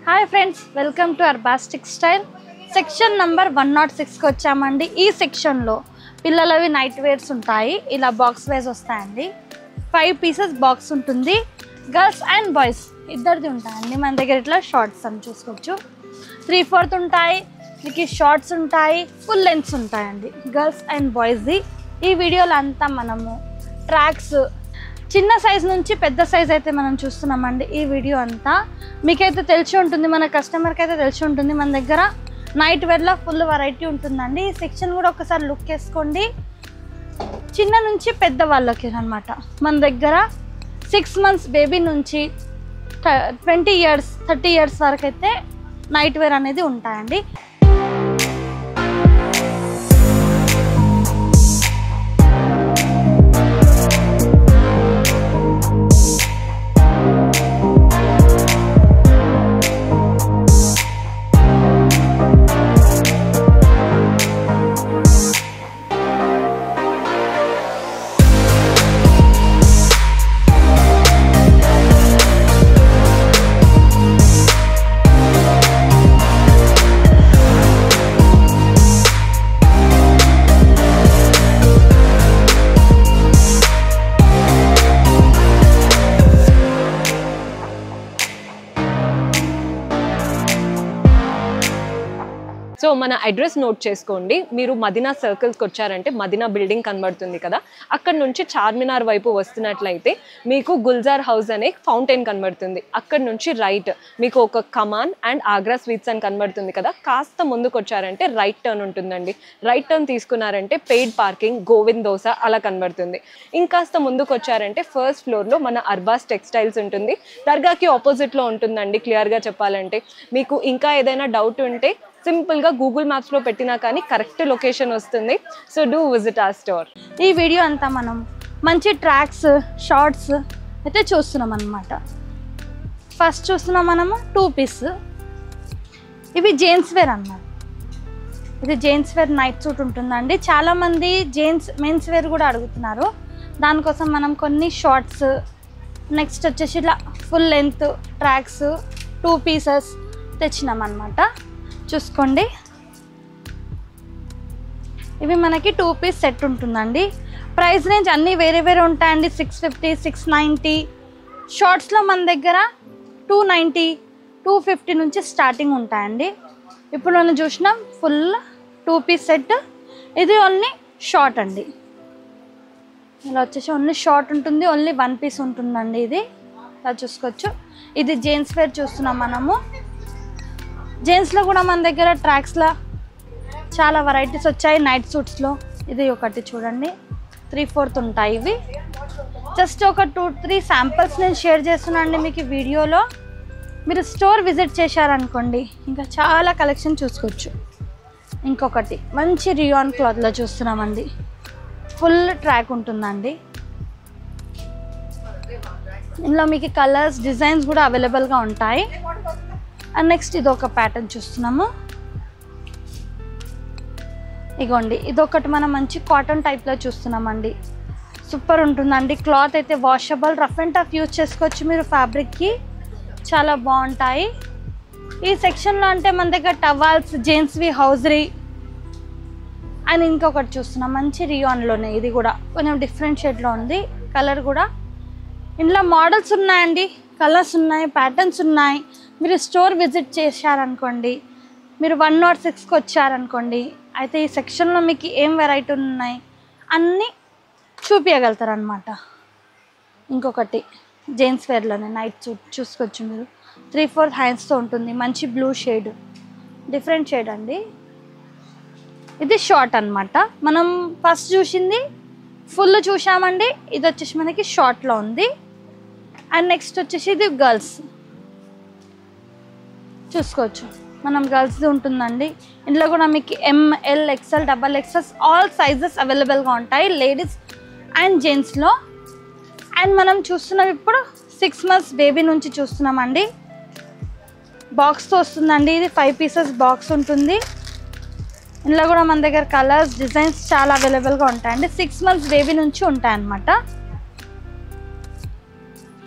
Hi friends, welcome to Arbaaz textile. Section number 106కి వచ్చామండి. ఈ సెక్షన్లో పిల్లలవి నైట్ వేర్స్ ఉంటాయి. ఇలా బాక్స్ వైజ్ వస్తాయండి. 5 పీసెస్ బాక్స్ ఉంటుంది. గర్ల్స్ అండ్ బాయ్స్ ఇద్దరిది ఉంటాయండి. మన దగ్గర ఇట్లా షార్ట్స్ అని చూసుకోవచ్చు. 3/4 ఉంటాయి, మీకు షార్ట్స్ ఉంటాయి, ఫుల్ లెంత్స్ ఉంటాయండి. గర్ల్స్ అండ్ బాయ్స్ది. ఈ వీడియోలో అంతా మనము ట్రాక్స్ చిన్న సైజ్ నుంచి పెద్ద సైజ్ అయితే మనం చూస్తున్నామండి. ఈ వీడియో అంతా మీకైతే తెలిసి ఉంటుంది, మన కస్టమర్కి అయితే తెలిసి ఉంటుంది. మన దగ్గర నైట్ వేర్లో ఫుల్ వెరైటీ ఉంటుందండి. ఈ సెక్షన్ కూడా ఒకసారి లుక్ వేసుకోండి. చిన్న నుంచి పెద్ద వాళ్ళకి అనమాట. మన దగ్గర 6 months బేబీ నుంచి 20 years 30 years వరకు అయితే నైట్ వేర్ అనేది ఉంటాయండి. సో మన అడ్రస్ నోట్ చేసుకోండి. మీరు మదీనా సర్కిల్స్కి వచ్చారంటే మదీనా బిల్డింగ్ కనబడుతుంది కదా, అక్కడ నుంచి చార్మినార్ వైపు వస్తున్నట్లయితే మీకు గుల్జార్ హౌస్ అనే ఫౌంటైన్ కనబడుతుంది. అక్కడ నుంచి రైట్ మీకు ఒక కమాన్ అండ్ ఆగ్రా స్వీట్స్ అని కనబడుతుంది కదా, కాస్త ముందుకు వచ్చారంటే రైట్ టర్న్ ఉంటుందండి. రైట్ టర్న్ తీసుకున్నారంటే పెయిడ్ పార్కింగ్, గోవింద్ దోస అలా కనబడుతుంది. ఇంకాస్త ముందుకు వచ్చారంటే ఫస్ట్ ఫ్లోర్లో మన అర్బాస్ టెక్స్టైల్స్ ఉంటుంది. దర్గాకి ఆపోజిట్లో ఉంటుందండి. క్లియర్గా చెప్పాలంటే మీకు ఇంకా ఏదైనా డౌట్ ఉంటే సింపుల్గా గూగుల్ మ్యాప్స్లో పెట్టినా కానీ కరెక్ట్ లొకేషన్ వస్తుంది. So do visit our store. ఈ వీడియో అంతా మనం మంచి ట్రాక్స్, షార్ట్స్ అయితే చూస్తున్నాం అన్నమాట. ఫస్ట్ చూస్తున్నాం మనము 2 పీస్. ఇవి జెంట్స్ వేర్ అన్నమాట. ఇది జెంట్స్ వేర్ నైట్ సూట్ ఉంటుందండి. చాలామంది మెన్స్ వేర్ కూడా అడుగుతున్నారు. దానికోసం మనం కొన్ని షార్ట్స్, నెక్స్ట్ వచ్చేసి ఇలా ఫుల్ లెంత్ ట్రాక్స్ 2 pieces తెచ్చినాం అన్నమాట. చూసుకోండి, ఇవి మనకి 2 piece సెట్ ఉంటుందండి. ప్రైస్ రేంజ్ అన్నీ వేరే వేరే ఉంటాయండి. 650, 690. షార్ట్స్లో మన దగ్గర 290, 250 నుంచి స్టార్టింగ్ ఉంటాయండి. ఇప్పుడు మనం చూసినాం ఫుల్ 2 piece సెట్. ఇది ఓన్లీ షార్ట్ అండి. ఇలా వచ్చేసి ఓన్లీ షార్ట్ ఉంటుంది. ఓన్లీ 1 piece ఉంటుందండి. ఇది ఇలా చూసుకోవచ్చు. ఇది జెంట్స్ వేర్ చూస్తున్నాం మనము. జెంట్స్లో కూడా మన దగ్గర ట్రాక్స్లో చాలా వెరైటీస్ వచ్చాయి. నైట్ సూట్స్లో ఇది ఒకటి చూడండి, 3/4 ఉంటాయి. ఇవి జస్ట్ ఒక 2-3 శాంపిల్స్ నేను షేర్ చేస్తున్నాను అండి మీకు వీడియోలో. మీరు స్టోర్ విజిట్ చేశారనుకోండి ఇంకా చాలా కలెక్షన్ చూసుకోవచ్చు. ఇంకొకటి మంచి రియాన్ క్లాత్లో చూస్తున్నామండి. ఫుల్ ట్రాక్ ఉంటుందండి. ఇందులో మీకు కలర్స్, డిజైన్స్ కూడా అవైలబుల్గా ఉంటాయి. అండ్ నెక్స్ట్ ఇది ఒక ప్యాటర్న్ చూస్తున్నాము. ఇగోండి, ఇదొకటి మనం మంచి కాటన్ టైప్లో చూస్తున్నామండి. సూపర్ ఉంటుందండి. క్లాత్ అయితే washable, rough and tough use చేసుకోవచ్చు మీరు. ఫ్యాబ్రిక్కి చాలా బాగుంటాయి. ఈ సెక్షన్లో అంటే మన దగ్గర టవాల్స్, జెంట్స్వి, హౌజరీ అండ్ ఇంకొకటి చూస్తున్నాం మంచి రియాన్లోనే. ఇది కూడా కొంచెం డిఫరెంట్ షేడ్లో ఉంది. కలర్ కూడా ఇందులో మోడల్స్ ఉన్నాయండి, కలర్స్ ఉన్నాయి, ప్యాటర్న్స్ ఉన్నాయి. మీరు స్టోర్ విజిట్ చేశారనుకోండి, మీరు 106కి వచ్చారనుకోండి, అయితే ఈ సెక్షన్లో మీకు ఏం వెరైటీ ఉన్నాయి అన్నీ చూపించగలుగుతారు అనమాట. ఇంకొకటి జెంట్స్ వేర్లోనే నైట్ సూట్ చూసుకోవచ్చు మీరు. 3/4 హ్యాండ్స్తో ఉంటుంది. మంచి బ్లూ షేడ్, డిఫరెంట్ షేడ్ అండి. ఇది షార్ట్ అనమాట. మనం ఫస్ట్ చూసింది ఫుల్ చూసామండి. ఇది వచ్చేసి మనకి షార్ట్లో ఉంది. అండ్ నెక్స్ట్ వచ్చేసి ఇది గర్ల్స్ చూసుకోవచ్చు. మనం గర్ల్స్ది ఉంటుందండి. ఇందులో కూడా మీకు ML, XL, XXL all sizes అవైలబుల్గా ఉంటాయి లేడీస్ అండ్ జెంట్స్లో. అండ్ మనం చూస్తున్నాం ఇప్పుడు 6 months బేబీ నుంచి చూస్తున్నామండి. బాక్స్తో వస్తుందండి. ఇది 5 pieces బాక్స్ ఉంటుంది. ఇందులో కూడా మన దగ్గర కలర్స్, డిజైన్స్ చాలా అవైలబుల్గా ఉంటాయండి. 6 months బేబీ నుంచి ఉంటాయన్నమాట.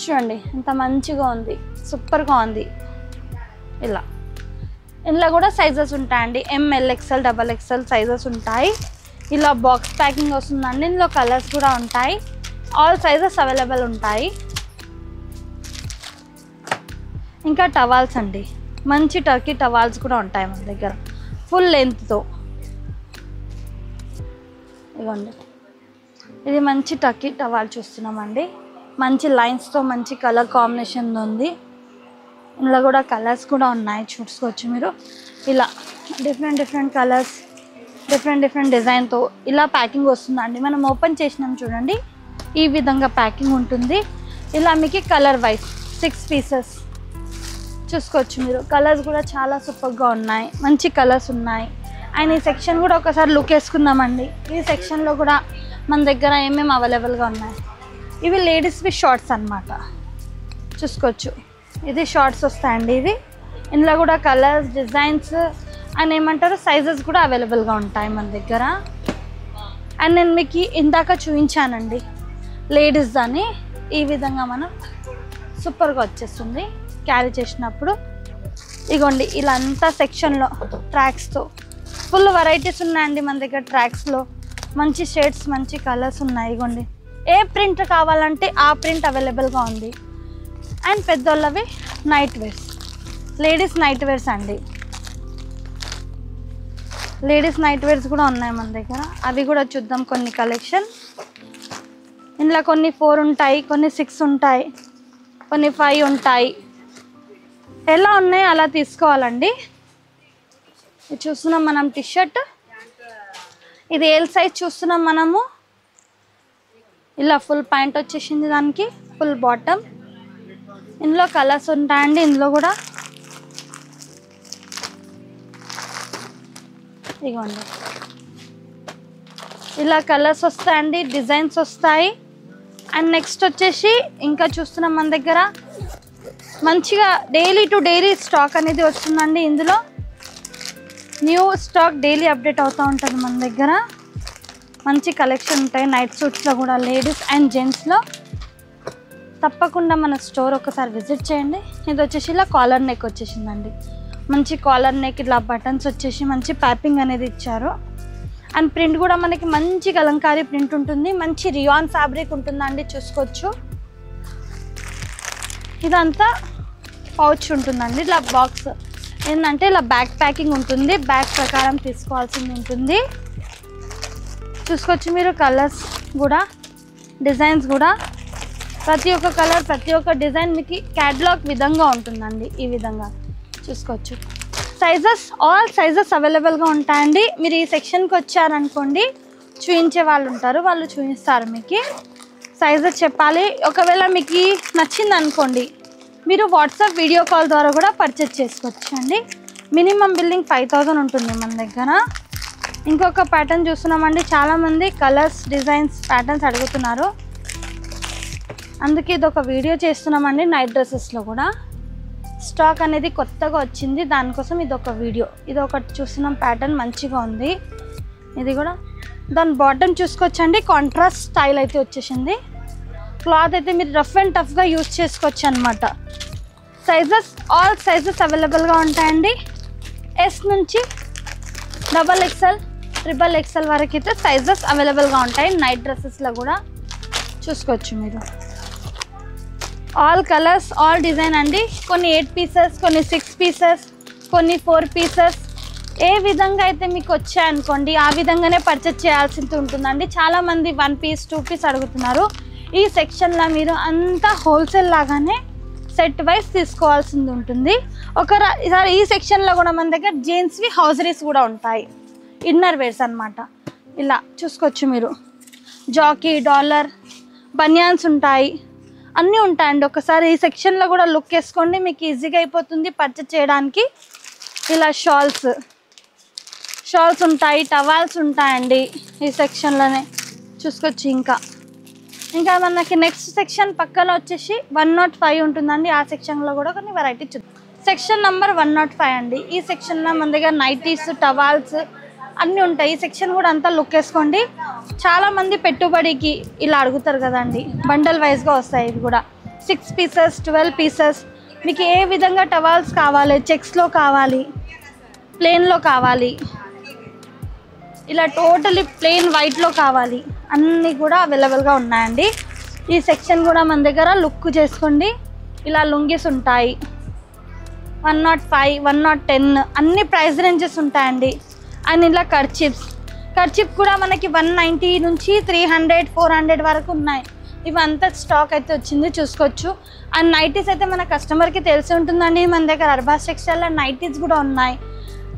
చూడండి ఎంత మంచిగా ఉంది, సూపర్గా ఉంది. ఇలా ఇందులో కూడా సైజెస్ ఉంటాయండి. ML XL XXL సైజెస్ ఉంటాయి. ఇలా బాక్స్ ప్యాకింగ్ వస్తుందండి. ఇందులో కలర్స్ కూడా ఉంటాయి. ఆల్ సైజెస్ అవైలబుల్ ఉంటాయి. ఇంకా టవాల్స్ అండి, మంచి టర్కీ టవాల్స్ కూడా ఉంటాయి మన దగ్గర ఫుల్ లెంత్తో. ఇదిగోండి, ఇది మంచి టర్కీ టవాల్ చూస్తున్నామండి. మంచి లైన్స్తో మంచి కలర్ కాంబినేషన్ ఉంది. ఇందులో కూడా కలర్స్ కూడా ఉన్నాయి, చూసుకోవచ్చు మీరు. ఇలా డిఫరెంట్ కలర్స్, డిఫరెంట్ డిజైన్తో ఇలా ప్యాకింగ్ వస్తుందండి. మనం ఓపెన్ చేసినాం చూడండి, ఈ విధంగా ప్యాకింగ్ ఉంటుంది. ఇలా మీకు కలర్ వైజ్ 6 పీసెస్ చూసుకోవచ్చు మీరు. కలర్స్ కూడా చాలా సూపర్గా ఉన్నాయి, మంచి కలర్స్ ఉన్నాయి. అండ్ ఈ సెక్షన్ కూడా ఒకసారి లుక్ వేసుకుందామండి. ఈ సెక్షన్లో కూడా మన దగ్గర ఏమేమి అవైలబుల్గా ఉన్నాయి. ఇవి లేడీస్వి షార్ట్స్ అన్నమాట, చూసుకోవచ్చు. ఇది షార్ట్స్ వస్తాయండి. ఇది ఇందులో కూడా కలర్స్, డిజైన్స్ అండ్ ఏమంటారు సైజెస్ కూడా అవైలబుల్గా ఉంటాయి మన దగ్గర. అండ్ నేను మీకు ఇందాక చూపించానండి లేడీస్ దాన్ని, ఈ విధంగా మనం సూపర్గా వచ్చేస్తుంది క్యారీ చేసినప్పుడు. ఇగోండి ఇలా అంతా సెక్షన్లో ట్రాక్స్తో ఫుల్ వెరైటీస్ ఉన్నాయండి మన దగ్గర. ట్రాక్స్లో మంచి షేడ్స్, మంచి కలర్స్ ఉన్నాయి. ఇగోండి, ఏ ప్రింట్ కావాలంటే ఆ ప్రింట్ అవైలబుల్గా ఉంది. అండ్ పెద్దోళ్ళవి night wears, ladies night wears అండి. లేడీస్ నైట్ వేర్స్ కూడా ఉన్నాయి మన దగ్గర. అవి కూడా చూద్దాం కొన్ని కలెక్షన్. ఇందులో కొన్ని 4 ఉంటాయి, కొన్ని 6 ఉంటాయి, కొన్ని 5 ఉంటాయి. ఎలా ఉన్నాయి అలా తీసుకోవాలండి. ఇది చూస్తున్నాం మనం టీషర్ట్, ఇది ఎల్ సైజ్ చూస్తున్నాం మనము. ఇలా ఫుల్ ప్యాంట్ వచ్చేసింది, దానికి ఫుల్ బాటమ్. ఇందులో కలర్స్ ఉంటాయండి. ఇందులో కూడా ఇదిగోండి ఇలా కలర్స్ వస్తాయండి, డిజైన్స్ వస్తాయి. అండ్ నెక్స్ట్ వచ్చేసి ఇంకా చూస్తున్నాం మన దగ్గర మంచిగా డైలీ టు డైలీ స్టాక్ అనేది వస్తుందండి. ఇందులో న్యూ స్టాక్ డైలీ అప్డేట్ అవుతూ ఉంటుంది మన దగ్గర. మంచి కలెక్షన్ ఉంటాయి నైట్ సూట్స్లో కూడా, లేడీస్ అండ్ జెంట్స్లో. తప్పకుండా మన స్టోర్ ఒకసారి విజిట్ చేయండి. ఇది వచ్చేసి ఇలా కాలర్ నెక్ వచ్చేసిందండి. మంచి కాలర్ నెక్, ఇలా బటన్స్ వచ్చేసి మంచి ప్యాపింగ్ అనేది ఇచ్చారు. అండ్ ప్రింట్ కూడా మనకి మంచి కలంకారీ ప్రింట్ ఉంటుంది. మంచి రియాన్ ఫ్యాబ్రిక్ ఉంటుందండి, చూసుకోవచ్చు. ఇదంతా పౌచ్ ఉంటుందండి. ఇలా బాక్స్ ఏంటంటే ఇలా బ్యాక్ ప్యాకింగ్ ఉంటుంది, బ్యాగ్ ప్రకారం తీసుకోవాల్సింది ఉంటుంది. చూసుకోవచ్చు మీరు. కలర్స్ కూడా, డిజైన్స్ కూడా, ప్రతి ఒక్క కలర్, ప్రతి ఒక్క డిజైన్ మీకు క్యాటలాగ్ విధంగా ఉంటుందండి. ఈ విధంగా చూసుకోవచ్చు. సైజెస్, ఆల్ సైజెస్ అవైలబుల్గా ఉంటాయండి. మీరు ఈ సెక్షన్కి వచ్చారనుకోండి, చూపించే వాళ్ళు ఉంటారు, వాళ్ళు చూపిస్తారు మీకు. సైజెస్ చెప్పాలి. ఒకవేళ మీకు నచ్చింది అనుకోండి, మీరు వాట్సాప్ వీడియో కాల్ ద్వారా కూడా పర్చేజ్ చేసుకోవచ్చు అండి. మినిమం బిల్లింగ్ 5000 ఉంటుంది మన దగ్గర. ఇంకొక ప్యాటర్న్ చూస్తున్నామండి. చాలామంది కలర్స్, డిజైన్స్, ప్యాటర్న్స్ అడుగుతున్నారు, అందుకే ఇది ఒక వీడియో చేస్తున్నామండి. నైట్ డ్రెస్సెస్లో కూడా స్టాక్ అనేది కొత్తగా వచ్చింది, దానికోసం ఇది ఒక వీడియో. ఇది ఒకటి చూస్తున్నాం, ప్యాటర్న్ మంచిగా ఉంది. ఇది కూడా దాని బాటమ్ చూసుకోవచ్చండి, కాంట్రాస్ట్ స్టైల్ అయితే వచ్చేసింది. క్లాత్ అయితే మీరు రఫ్ అండ్ టఫ్గా యూజ్ చేసుకోవచ్చు అనమాట. సైజెస్, ఆల్ సైజెస్ అవైలబుల్గా ఉంటాయండి. S నుంచి XXL, XXL వరకు అయితే సైజెస్ అవైలబుల్గా ఉంటాయి నైట్ డ్రెస్సెస్లో కూడా, చూసుకోవచ్చు మీరు. ఆల్ కలర్స్, ఆల్ డిజైన్ అండి. కొన్ని 8 పీసెస్, కొన్ని 6 పీసెస్, కొన్ని 4 పీసెస్. ఏ విధంగా అయితే మీకు వచ్చాయనుకోండి, ఆ విధంగానే పర్చేజ్ చేయాల్సి ఉంటుందండి. చాలామంది 1 పీస్, 2 పీస్ అడుగుతున్నారు. ఈ సెక్షన్లో మీరు అంతా హోల్సేల్ లాగానే సెట్ వైజ్ తీసుకోవాల్సింది ఉంటుంది. ఈ సెక్షన్లో కూడా మన దగ్గర జెంట్స్వి హౌజరీస్ కూడా ఉంటాయి, ఇన్నర్ వేర్స్ అన్నమాట. ఇలా చూసుకోవచ్చు మీరు. జాకీ, డాలర్, బనియాన్స్ ఉంటాయి, అన్నీ ఉంటాయండి. ఒకసారి ఈ సెక్షన్లో కూడా లుక్ వేసుకోండి, మీకు ఈజీగా అయిపోతుంది పర్చేజ్ చేయడానికి. ఇలా షాల్స్ ఉంటాయి, టవాల్స్ ఉంటాయండి ఈ సెక్షన్లోనే, చూసుకోవచ్చు. ఇంకా మనకి నెక్స్ట్ సెక్షన్ పక్కన వచ్చేసి 105 ఉంటుందండి. ఆ సెక్షన్లో కూడా కొన్ని వెరైటీ చూద్దాం. సెక్షన్ నెంబర్ 105 అండి. ఈ సెక్షన్లో మన దగ్గర నైటీస్, టవాల్స్ అన్నీ ఉంటాయి. ఈ సెక్షన్ కూడా అంతా లుక్ వేసుకోండి. చాలామంది పెట్టుబడికి ఇలా అడుగుతారు కదండి, బండల్ వైజ్గా వస్తాయి. ఇవి కూడా 6 పీసెస్, 12 పీసెస్, మీకు ఏ విధంగా టవాల్స్ కావాలి, చెక్స్లో కావాలి, ప్లెయిన్లో కావాలి, ఇలా టోటలీ ప్లెయిన్ వైట్లో కావాలి, అన్నీ కూడా అవైలబుల్గా ఉన్నాయండి. ఈ సెక్షన్ కూడా మన దగ్గర లుక్ చేసుకోండి. ఇలా లుంగీస్ ఉంటాయి 105, 110 అన్ని ప్రైస్ రేంజెస్ ఉంటాయండి. అండ్ ఇలా కర్చిప్స్ కూడా మనకి 190 నుంచి 300, 400 వరకు ఉన్నాయి. ఇవంతా స్టాక్ అయితే వచ్చింది, చూసుకోవచ్చు. అండ్ నైటీస్ అయితే మన కస్టమర్కి తెలిసి ఉంటుందండి, మన దగ్గర అర్బాస్ టెక్స్టైల్లో నైటీస్ కూడా ఉన్నాయి.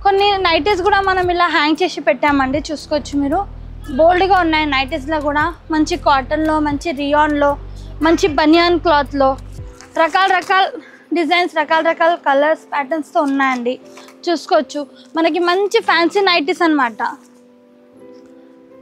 కొన్ని నైటీస్ కూడా మనం ఇలా హ్యాంగ్ చేసి పెట్టామండి, చూసుకోవచ్చు మీరు. బోల్డ్గా ఉన్నాయి నైటీస్లో కూడా. మంచి కాటన్లో, మంచి రియాన్లో, మంచి బనియాన్ క్లాత్లో రకాల డిజైన్స్, రకాల కలర్స్, ప్యాటర్న్స్తో ఉన్నాయండి, చూసుకోవచ్చు. మనకి మంచి ఫ్యాన్సీ నైటీస్ అన్నమాట.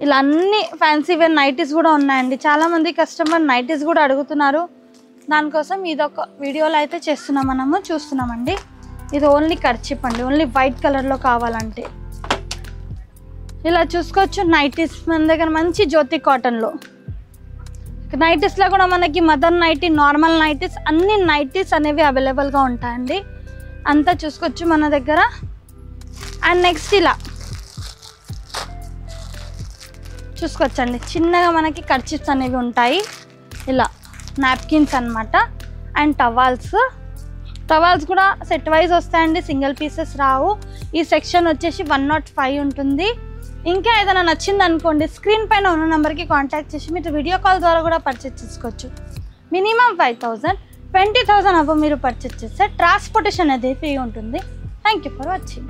ఇలా అన్ని ఫ్యాన్సీ వేర్ నైటీస్ కూడా ఉన్నాయండి. చాలామంది కస్టమర్ నైటీస్ కూడా అడుగుతున్నారు, దానికోసం ఇదొక వీడియోలో అయితే మనము చూస్తున్నామండి. ఇది ఓన్లీ కర్చిప్ అండి, ఓన్లీ వైట్ కలర్లో కావాలంటే. ఇలా చూసుకోవచ్చు నైటీస్ మన దగ్గర మంచి జ్యోతి కాటన్లో. నైటీస్లో కూడా మనకి మదర్ నైటీ, నార్మల్ నైటీస్, అన్ని నైటీస్ అనేవి అవైలబుల్గా ఉంటాయండి. అంతా చూసుకోవచ్చు మన దగ్గర. అండ్ నెక్స్ట్ ఇలా చూసుకోవచ్చండి, చిన్నగా మనకి కర్చిప్స్ అనేవి ఉంటాయి. ఇలా నాప్కిన్స్ అన్నమాట. అండ్ టవాల్స్ కూడా సెట్ వైజ్ వస్తాయండి, సింగిల్ పీసెస్ రావు. ఈ సెక్షన్ వచ్చేసి 105 ఉంటుంది. ఇంకా ఏదైనా నచ్చింది అనుకోండి, స్క్రీన్ పైన ఉన్న నెంబర్కి కాంటాక్ట్ చేసి మీరు వీడియో కాల్ ద్వారా కూడా పర్చేస్ చేసుకోవచ్చు. మినిమం 5,000, 20,000 అబ్బో మీరు పర్చేస్ చేస్తే ట్రాన్స్పోర్టేషన్ అనేది ఫ్రీ ఉంటుంది. Thank you for watching.